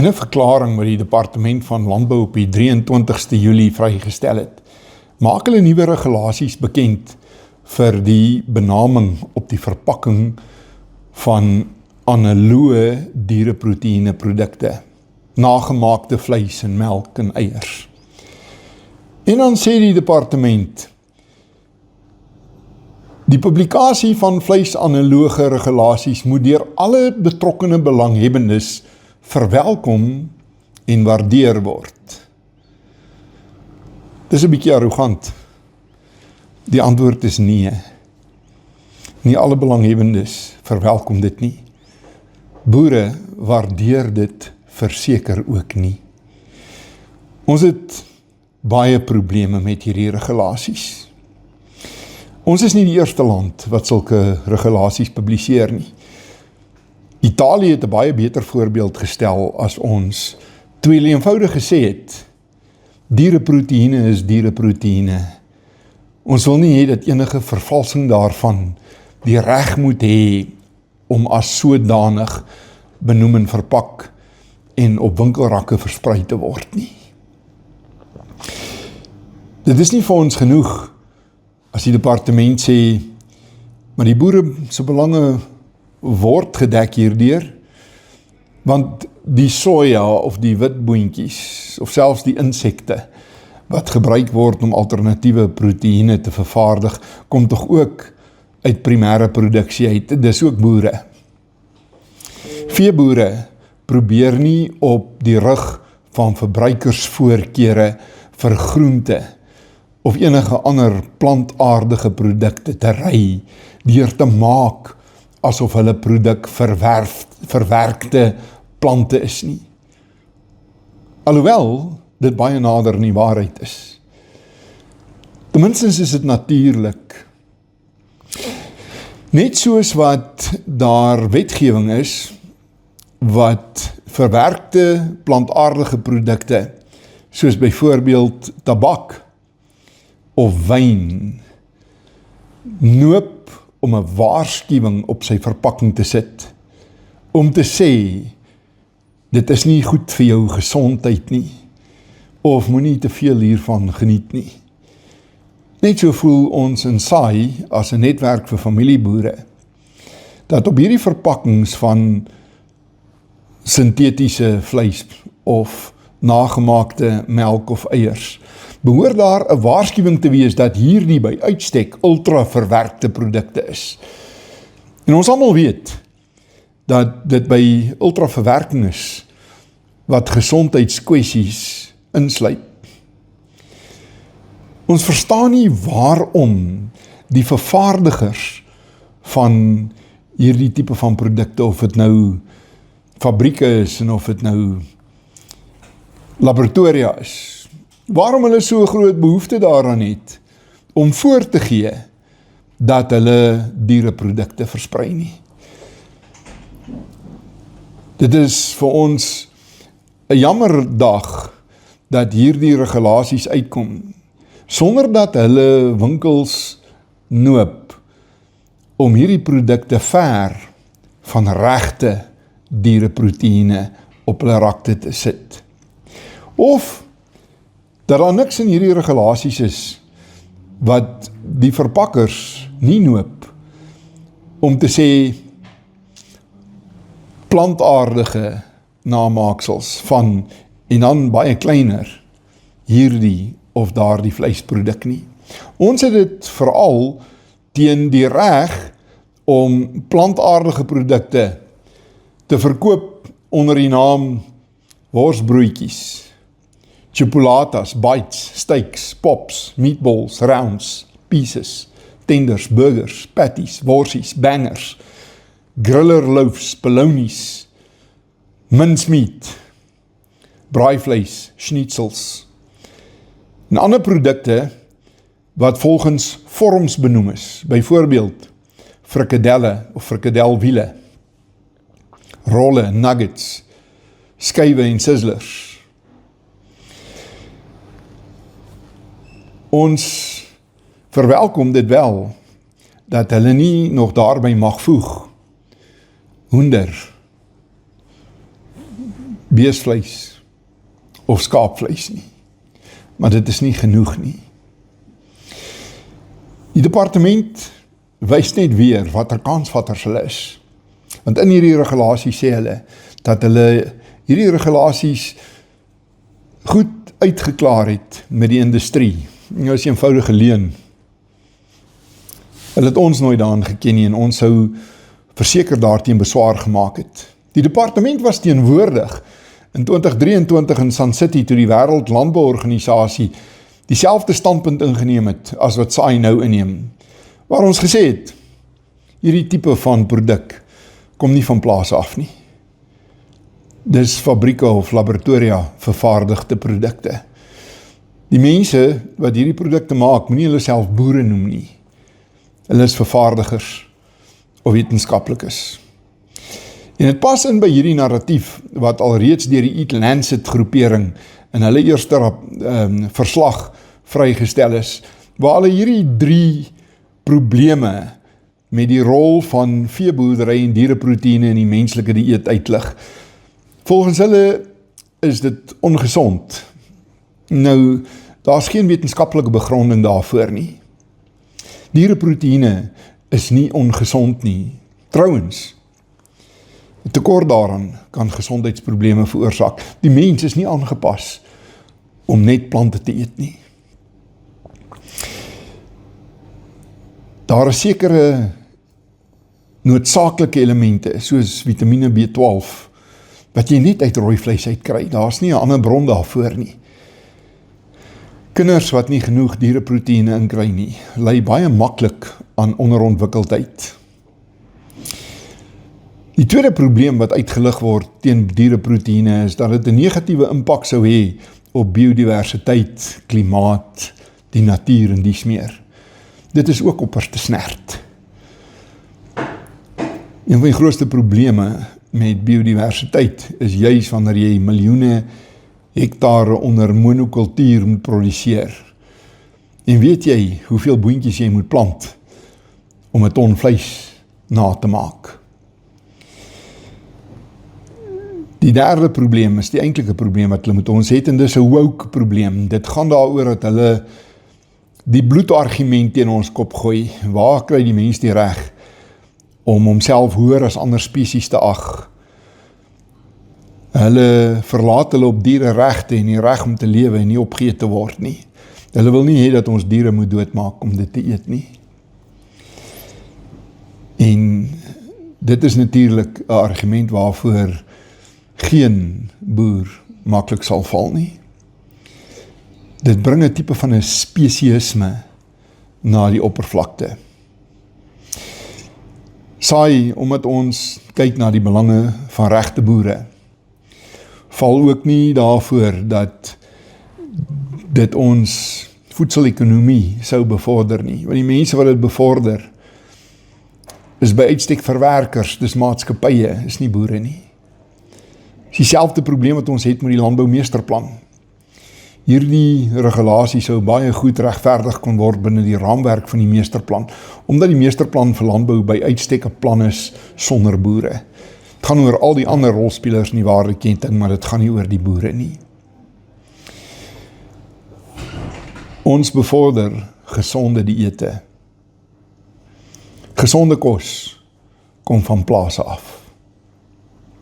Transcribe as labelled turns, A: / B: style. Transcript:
A: In 'n verklaring wat die Departement van Landbou op die 23ste Julie vrygestel het, maak hulle nuwe regulasies bekend vir die benaming op die verpakking van analoë diereproteïene produkte, nagemaakte vleis en melk en eiers. En dan sê die departement, die publikasie van vleisanaloge regulasies moet deur alle betrokkene belanghebbendes verwelkom en waardeer word. Dis 'n bietjie arrogant. Die antwoord is nee. Nie alle belanghebbendes verwelkom dit nie. Boere waardeer dit verseker ook nie. Ons het baie probleme met hierdie regulasies. Ons is nie die eerste land wat sulke regulasies publiseer nie. Italië het 'n baie beter voorbeeld gestel as ons, toe hulle eenvoudig gesê het, diereproteïene is diereproteïene. Ons wil nie hê dat enige vervalsing daarvan die reg moet hê om as sodanig benoem en verpak en op winkelrakke versprei te word nie. Dit is nie vir ons genoeg as die departement sê, maar die boere se belange word gedek hierdeur, want die soja of die witboontjies of selfs die insekte wat gebruik word om alternatiewe proteïene te vervaardig, kom tog ook uit primêre produksie uit, dis ook boere. Veeboere probeer nie op die rug van verbruikersvoorkeure vir groente of enige ander plantaardige produkte te ry, deur te maak asof hulle produk verwerkte plante is nie. Alhoewel dit baie nader in die waarheid is. Ten minste is dit natuurlik. Net soos wat daar wetgewing is, wat verwerkte plantaardige produkte, soos byvoorbeeld tabak of wyn, noop om 'n waarskuwing op sy verpakking te sit, om te sê, dit is nie goed vir jou gesondheid nie, of moenie te veel hiervan geniet nie. Net so voel ons in SAI as 'n netwerk vir familieboere, dat op hierdie verpakkings van sintetiese vleis of nagemaakte melk of eiers, behoort daar 'n waarskuwing te wees dat hierdie by uitstek ultra verwerkte produkte is. En ons almal weet dat dit by ultra verwerking is wat gesondheidskwessies insluit. Ons verstaan nie waarom die vervaardigers van hierdie tipe van produkte, of dit nou fabrieke is en of dit nou laboratoria is, waarom hulle so groot behoefte daaraan het om voor te gee dat hulle diereprodukte versprei nie. Dit is vir ons 'n jammer dag dat hierdie regulasies uitkom, sonder dat hulle winkels noop om hierdie produkte ver van regte diereproteïene op hulle rakte te sit. Of dat daar niks in hierdie regulasies is wat die verpakkers nie noop om te sê plantaardige namaaksels van, en dan baie kleiner, hierdie of daardie vleisproduk nie. Ons het dit veral teen die reg om plantaardige produkte te verkoop onder die naam worsbroodjies, chipolatas, bites, steaks, pops, meatballs, rounds, pieces, tenders, burgers, patties, worsies, bangers, griller loaves, bolognies, mincemeat, braaivleis, schnitzels, en ander produkte wat volgens vorms benoem is, byvoorbeeld frikadelle of frikadelwiele, rolle, nuggets, skywe en sizzlers. Ons verwelkom dit wel, dat hulle nie nog daarby mag voeg, hoender, beesvleis of skaapvleis nie. Maar dit is nie genoeg nie. Die departement wys net weer wat kansvatters hulle is. Want in hierdie regulasie sê hulle dat hulle hierdie regulasies goed uitgeklaar het met die industrie. Nou is 'n eenvoudige leuen. Hulle het ons nooit daarin geken nie en ons sou verseker daarteen beswaar gemaak het. Die departement was teenwoordig in 2023 in Sun City toe die Wêreld Landbouorganisasie dieselfde standpunt ingeneem het as wat SAI nou inneem. Waar ons gesê het, hierdie tipe van produk kom nie van plaas af nie. Dis fabrieke of laboratoria vervaardigde produkte. Die mense wat hierdie produkte maak, moenie hulle self boere noem nie. Hulle is vervaardigers of wetenskaplikes. En dit pas in by hierdie narratief wat alreeds deur die Eat Lancet groepering in hulle eerste verslag vrygestel is, waar hulle hierdie 3 probleme met die rol van veeboerdery en diereproteïene in die menslike dieet uitlig. Volgens hulle is dit ongesond. Nou, daar's geen wetenskaplike begronding daarvoor nie. Diereproteïene is nie ongesond nie. Trouwens, 'n tekort daaraan kan gesondheidsprobleme veroorsaak. Die mens is nie aangepas om net plante te eet nie. Daar is sekere noodsaaklike elemente, soos vitamine B12, wat jy net uit rooi vleis uitkry. Daar's nie 'n ander bron daarvoor nie. Kinders wat nie genoeg diereproteïene inkry nie, ly baie maklik aan onderontwikkeldheid. Die tweede probleem wat uitgelig word teen diereproteïene is dat dit 'n negatiewe impak sou hê op biodiversiteit, klimaat, die natuur en dies meer. Dit is ook op te snert. Een van die grootste probleme met biodiversiteit is juis wanneer jy miljoene hektare onder monokultuur moet produseer. En weet jy hoeveel boontjies jy moet plant om 'n ton vleis na te maak? Die derde probleem is die eintlike probleem wat hulle met ons het, en dis 'n woke probleem. Dit gaan daaroor dat hulle die bloedargument teen ons kop gooi. Waar kry die mens die reg om homself hoër as ander spesies te ag? Hulle verlaat hulle op diere regte en die reg om te lewe en nie opgeëet te word nie. Hulle wil nie hê dat ons diere moet doodmaak om dit te eet nie. En dit is natuurlik 'n argument waarvoor geen boer maklik sal val nie. Dit bring 'n tipe van 'n spesiesme na die oppervlakte. SAI, omdat ons kyk na die belange van regte boere, val ook nie daarvoor dat dit ons voedselekonomie sou bevorder nie. Want die mense wat dit bevorder, is by uitstek verwerkers, dis maatskappye, is nie boere nie. Dis dieselfde probleem wat ons het met die landboumeesterplan. Hierdie regulasie sou baie goed regverdig kon word binne die raamwerk van die meesterplan, omdat die meesterplan vir landbou by uitstek 'n plan is sonder boere. Het gaan oor al die ander rolspelers in die waardeketting, maar dit gaan nie oor die boere nie. Ons bevorder gesonde dieete. Gesonde kos kom van plase af.